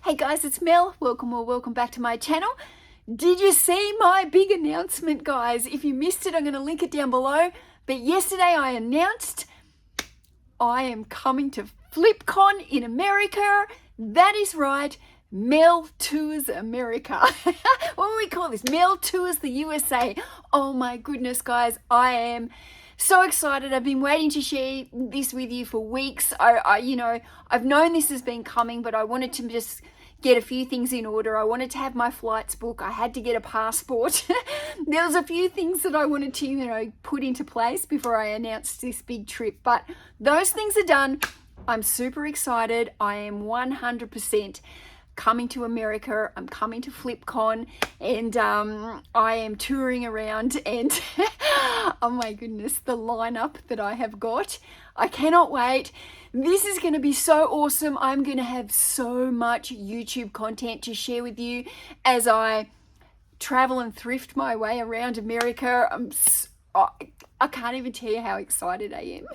Hey guys, it's Mel. Welcome back to my channel. Did you see my big announcement, guys? If you missed it, I'm going to link it down below. But yesterday I announced I am coming to Flipcon in America. That is right, Mel Tours America. What do we call this? Mel Tours the USA. Oh my goodness, guys, I am so excited. I've been waiting to share this with you for weeks. I've known this has been coming, but I wanted to just get a few things in order. I wanted to have my flights booked. I had to get a passport. There was a few things that I wanted to, put into place before I announced this big trip, but those things are done. I'm super excited. I am 100% coming to America. I'm coming to Flipcon, and I am touring around, and oh my goodness, the lineup that I have got. I cannot wait. This is going to be so awesome. I'm going to have so much YouTube content to share with you as I travel and thrift my way around America. I can't even tell you how excited I am.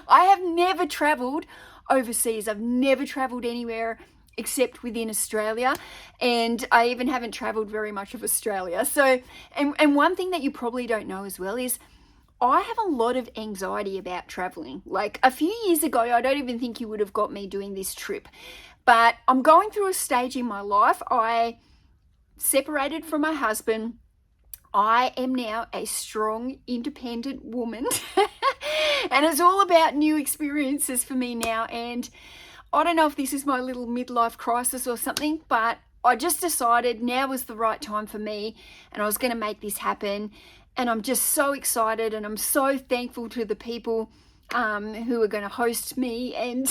I have never traveled overseas. I've never traveled anywhere except within Australia, and I even haven't traveled very much of Australia. So, and one thing that you probably don't know as well is I have a lot of anxiety about traveling. Like a few years ago, I don't even think you would have got me doing this trip, but I'm going through a stage in my life. I separated from my husband. I am now a strong, independent woman, and it's all about new experiences for me now. And I don't know if this is my little midlife crisis or something, but I just decided now was the right time for me, and I was going to make this happen. And I'm just so excited, and I'm so thankful to the people who are going to host me. And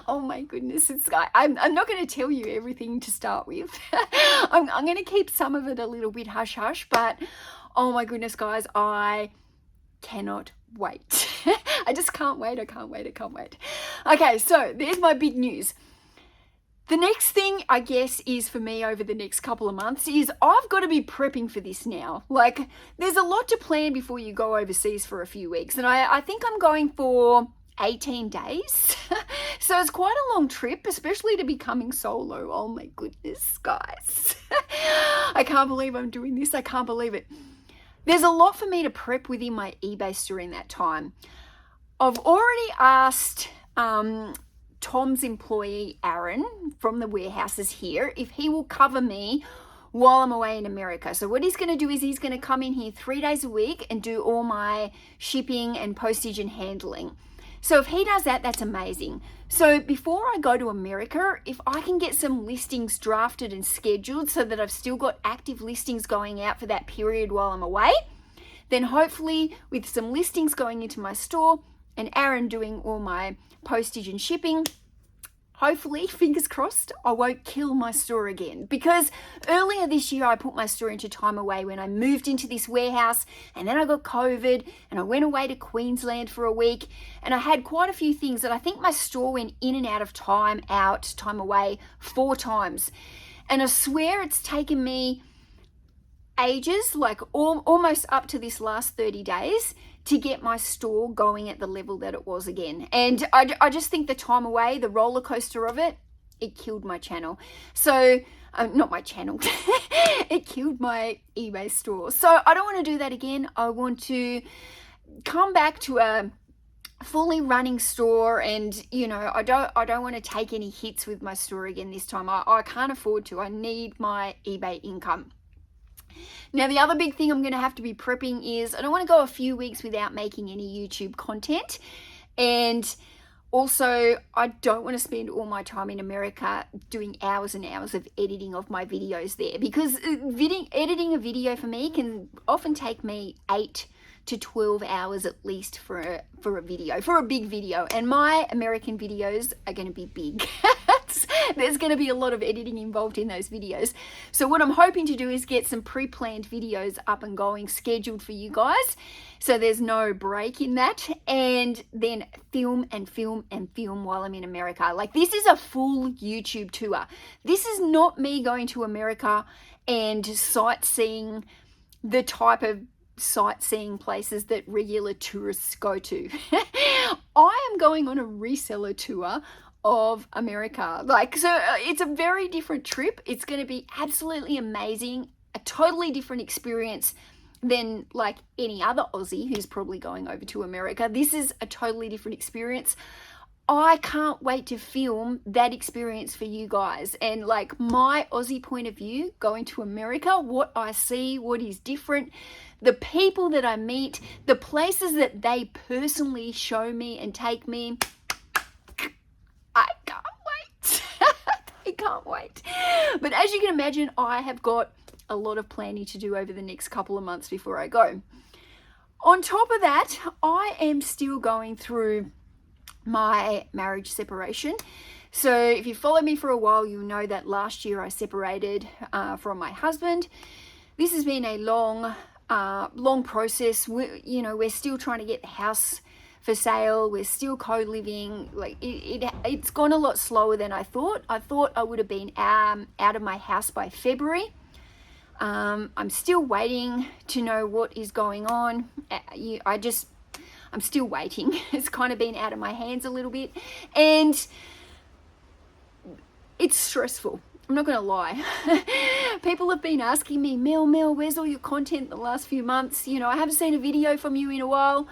oh my goodness, I'm not going to tell you everything to start with. I'm going to keep some of it a little bit hush hush, but oh my goodness, guys, I cannot wait. I just can't wait. I can't wait. Okay, so there's my big news. The next thing, I guess, is for me over the next couple of months is I've got to be prepping for this now. Like, there's a lot to plan before you go overseas for a few weeks. And I think I'm going for 18 days. So it's quite a long trip, especially to be coming solo. Oh my goodness, guys. I can't believe I'm doing this. I can't believe it. There's a lot for me to prep within my eBay store in that time. I've already asked Tom's employee, Aaron, from the warehouses here, if he will cover me while I'm away in America. So what he's going to do is he's going to come in here 3 days a week and do all my shipping and postage and handling. So if he does that, that's amazing. So before I go to America, if I can get some listings drafted and scheduled so that I've still got active listings going out for that period while I'm away, then hopefully with some listings going into my store and Aaron doing all my postage and shipping, hopefully, fingers crossed, I won't kill my store again. Because earlier this year, I put my store into time away when I moved into this warehouse, and then I got COVID, and I went away to Queensland for a week, and I had quite a few things that I think my store went in and out of time away 4 times. And I swear it's taken me ages, like almost up to this last 30 days, to get my store going at the level that it was again. And I just think the time away, the roller coaster of it killed my channel. So, not my channel, it killed my eBay store. So I don't want to do that again. I want to come back to a fully running store, and I don't want to take any hits with my store again this time. I can't afford to. I need my eBay income. Now, the other big thing I'm going to have to be prepping is I don't want to go a few weeks without making any YouTube content. And also, I don't want to spend all my time in America doing hours and hours of editing of my videos there, because editing a video for me can often take me 8 to 12 hours at least for a video, for a big video. And my American videos are going to be big. There's going to be a lot of editing involved in those videos. So what I'm hoping to do is get some pre-planned videos up and going, scheduled for you guys, so there's no break in that, and then film while I'm in America. Like, this is a full YouTube tour. This is not me going to America and sightseeing the type of sightseeing places that regular tourists go to. I am going on a reseller tour of America. Like, so it's a very different trip. It's going to be absolutely amazing, a totally different experience than like any other Aussie who's probably going over to America. This is a totally different experience. I can't wait to film that experience for you guys, and like my Aussie point of view going to America, what I see, what is different, the people that I meet, the places that they personally show me and take me. I can't wait. I can't wait. But as you can imagine, I have got a lot of planning to do over the next couple of months before I go. On top of that, I am still going through my marriage separation. So if you follow me for a while, you'll know that last year I separated from my husband. This has been a long process. We're still trying to get the house for sale. We're still co-living. Like it's gone a lot slower than I thought. I thought I would have been out of my house by February. I'm still waiting to know what is going on. I'm still waiting. It's kind of been out of my hands a little bit, and it's stressful. I'm not going to lie. People have been asking me, Mel, where's all your content the last few months? I haven't seen a video from you in a while.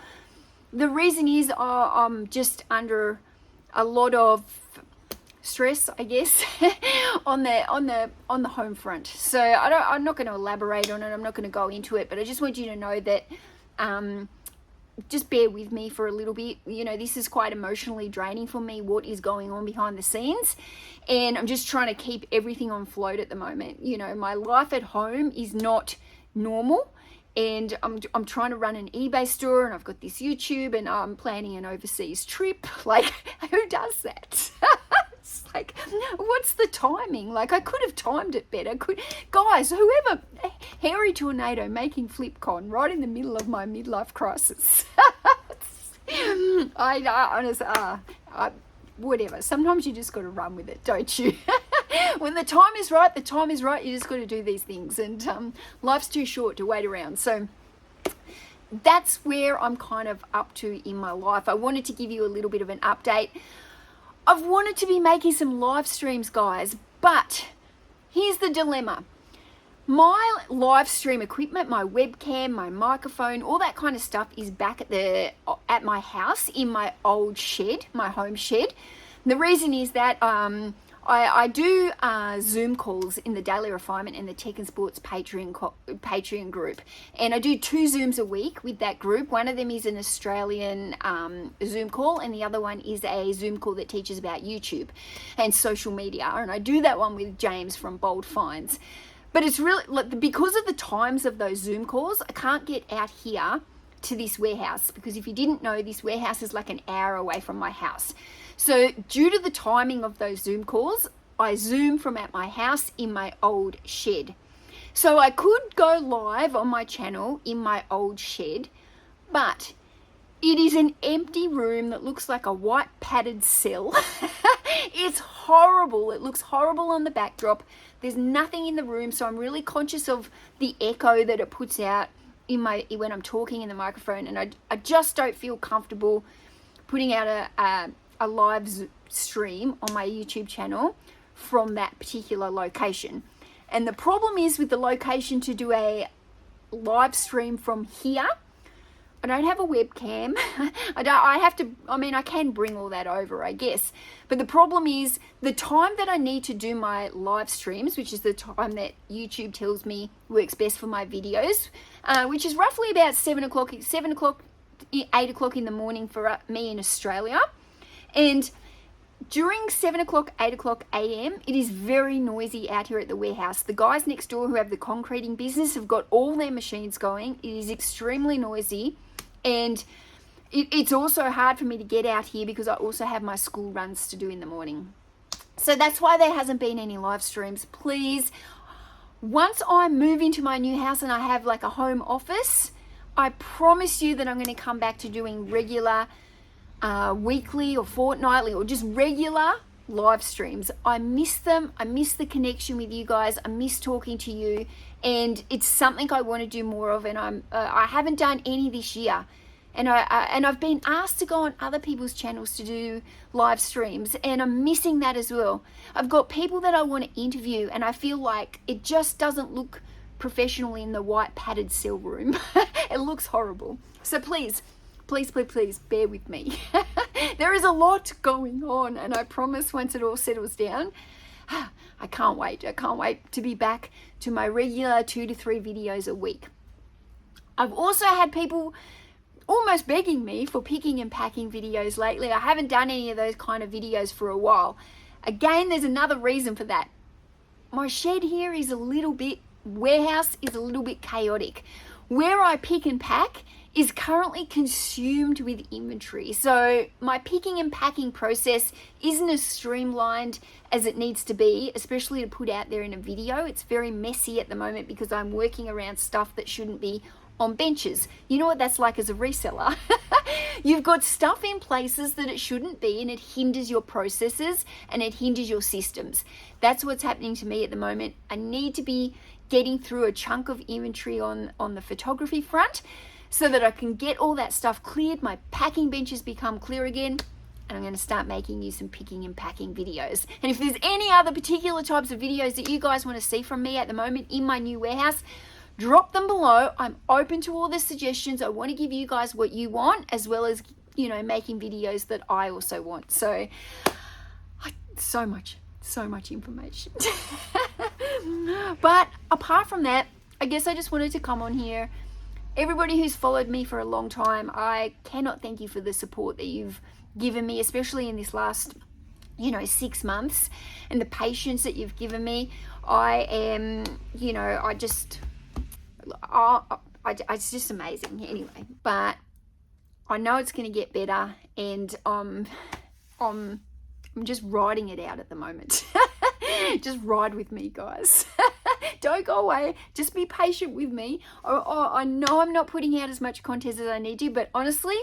The reason is I'm just under a lot of stress, I guess, on the home front. So I'm not going to elaborate on it. I'm not going to go into it, but I just want you to know that just bear with me for a little bit. This is quite emotionally draining for me, what is going on behind the scenes, and I'm just trying to keep everything on float at the moment. My life at home is not normal, and I'm trying to run an eBay store, and I've got this YouTube, and I'm planning an overseas trip. Like, who does that? It's like, what's the timing? Like, I could have timed it better. Guys, whoever, hairy tornado making Flipcon right in the middle of my midlife crisis. I honestly, whatever. Sometimes you just got to run with it, don't you? When the time is right, the time is right. You just got to do these things, and life's too short to wait around. So that's where I'm kind of up to in my life. I wanted to give you a little bit of an update. I've wanted to be making some live streams, guys, but here's the dilemma. My live stream equipment, my webcam, my microphone, all that kind of stuff is back at my house in my old shed, my home shed. The reason is that I do Zoom calls in the Daily Refinement and the Technsports Patreon group, and I do 2 Zooms a week with that group. One of them is an Australian Zoom call, and the other one is a Zoom call that teaches about YouTube and social media, and I do that one with James from Bold Finds. But it's really, like, because of the times of those Zoom calls, I can't get out here to this warehouse, because if you didn't know, this warehouse is like an hour away from my house. So due to the timing of those Zoom calls, I Zoom from at my house in my old shed. So I could go live on my channel in my old shed, but it is an empty room that looks like a white padded cell. It's horrible. It looks horrible on the backdrop. There's nothing in the room, so I'm really conscious of the echo that it puts out when I'm talking in the microphone, and I just don't feel comfortable putting out a live stream on my YouTube channel from that particular location. And the problem is with the location to do a live stream from here, I don't have a webcam. I can bring all that over, I guess. But the problem is the time that I need to do my live streams, which is the time that YouTube tells me works best for my videos, which is roughly about 8 o'clock in the morning for me in Australia. And during 7 o'clock, 8 o'clock a.m., it is very noisy out here at the warehouse. The guys next door who have the concreting business have got all their machines going. It is extremely noisy. And it's also hard for me to get out here because I also have my school runs to do in the morning. So that's why there hasn't been any live streams. Please, once I move into my new house and I have like a home office, I promise you that I'm going to come back to doing regular weekly or fortnightly or just regular live streams. I miss them. I miss the connection with you guys. I miss talking to you, and it's something I want to do more of, and I haven't done any this year. And I've been asked to go on other people's channels to do live streams, and I'm missing that as well. I've got people that I want to interview, and I feel like it just doesn't look professional in the white padded cell room. It looks horrible. So please bear with me. There is a lot going on, and I promise once it all settles down, I can't wait to be back to my regular 2 to 3 videos a week. I've also had people almost begging me for picking and packing videos lately. I haven't done any of those kind of videos for a while. Again, there's another reason for that. My shed here is warehouse is a little bit chaotic. Where I pick and pack is currently consumed with inventory. So my picking and packing process isn't as streamlined as it needs to be, especially to put out there in a video. It's very messy at the moment because I'm working around stuff that shouldn't be on benches. You know what that's like as a reseller. You've got stuff in places that it shouldn't be, and it hinders your processes and it hinders your systems. That's what's happening to me at the moment. I need to be getting through a chunk of inventory on the photography front so that I can get all that stuff cleared, my packing benches become clear again, and I'm going to start making you some picking and packing videos. And if there's any other particular types of videos that you guys want to see from me at the moment in my new warehouse, drop them below. I'm open to all the suggestions. I want to give you guys what you want, as well as, you know, making videos that I also want. So so much information. But apart from that, I guess I just wanted to come on here. Everybody who's followed me for a long time, I cannot thank you for the support that you've given me, especially in this last 6 months, and the patience that you've given me. It's just amazing anyway. But I know it's going to get better, and I'm just riding it out at the moment. Just ride with me, guys. Don't go away. Just be patient with me. I know I'm not putting out as much content as I need to, but honestly,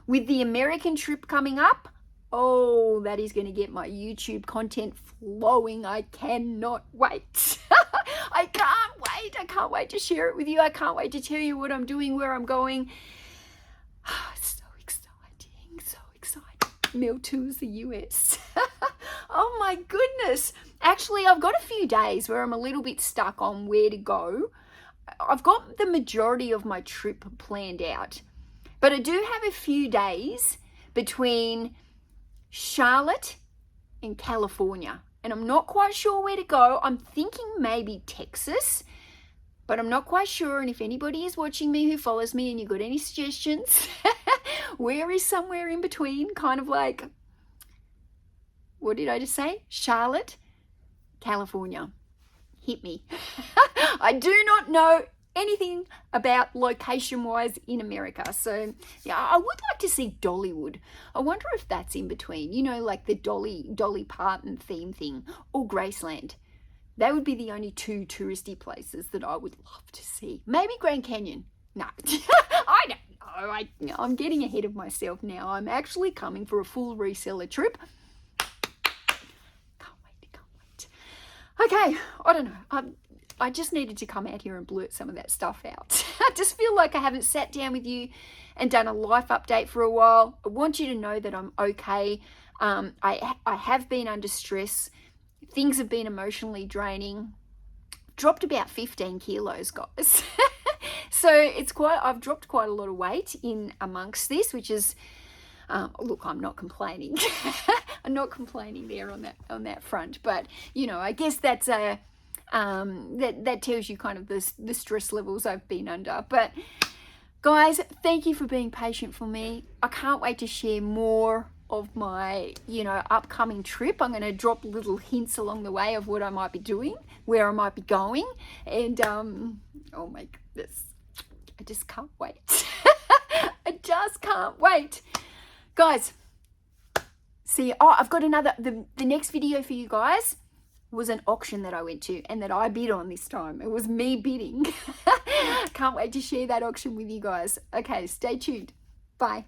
with the American trip coming up, that is going to get my YouTube content flowing. I cannot wait. I can't wait to share it with you. I can't wait to tell you what I'm doing, where I'm going. So exciting. Mel tours the US. Oh my goodness. Actually, I've got a few days where I'm a little bit stuck on where to go. I've got the majority of my trip planned out, but I do have a few days between Charlotte and California, and I'm not quite sure where to go. I'm thinking maybe Texas, but I'm not quite sure. And if anybody is watching me who follows me and you've got any suggestions, where is somewhere in between, kind of like, what did I just say? Charlotte, California. Hit me. I do not know anything about location-wise in America. So, yeah, I would like to see Dollywood. I wonder if that's in between, like the Dolly Parton theme thing, or Graceland. They would be the only 2 touristy places that I would love to see. Maybe Grand Canyon. No, I don't know. I'm getting ahead of myself now. I'm actually coming for a full reseller trip. Can't wait. Okay, I don't know. I just needed to come out here and blurt some of that stuff out. I just feel like I haven't sat down with you and done a life update for a while. I want you to know that I'm okay. I have been under stress. Things have been emotionally draining. Dropped about 15 kilos, guys. So I've dropped quite a lot of weight in amongst this, which is, look, I'm not complaining. I'm not complaining there on that front, but I guess that's that tells you kind of the stress levels I've been under. But guys, thank you for being patient for me. I can't wait to share more of my upcoming trip. I'm going to drop little hints along the way of what I might be doing, where I might be going, and oh my goodness, I just can't wait. I just can't wait, guys. See, I've got the next video for you guys was an auction that I went to and that I bid on this time. It was me bidding. Can't wait to share that auction with you guys. Okay, stay tuned. Bye.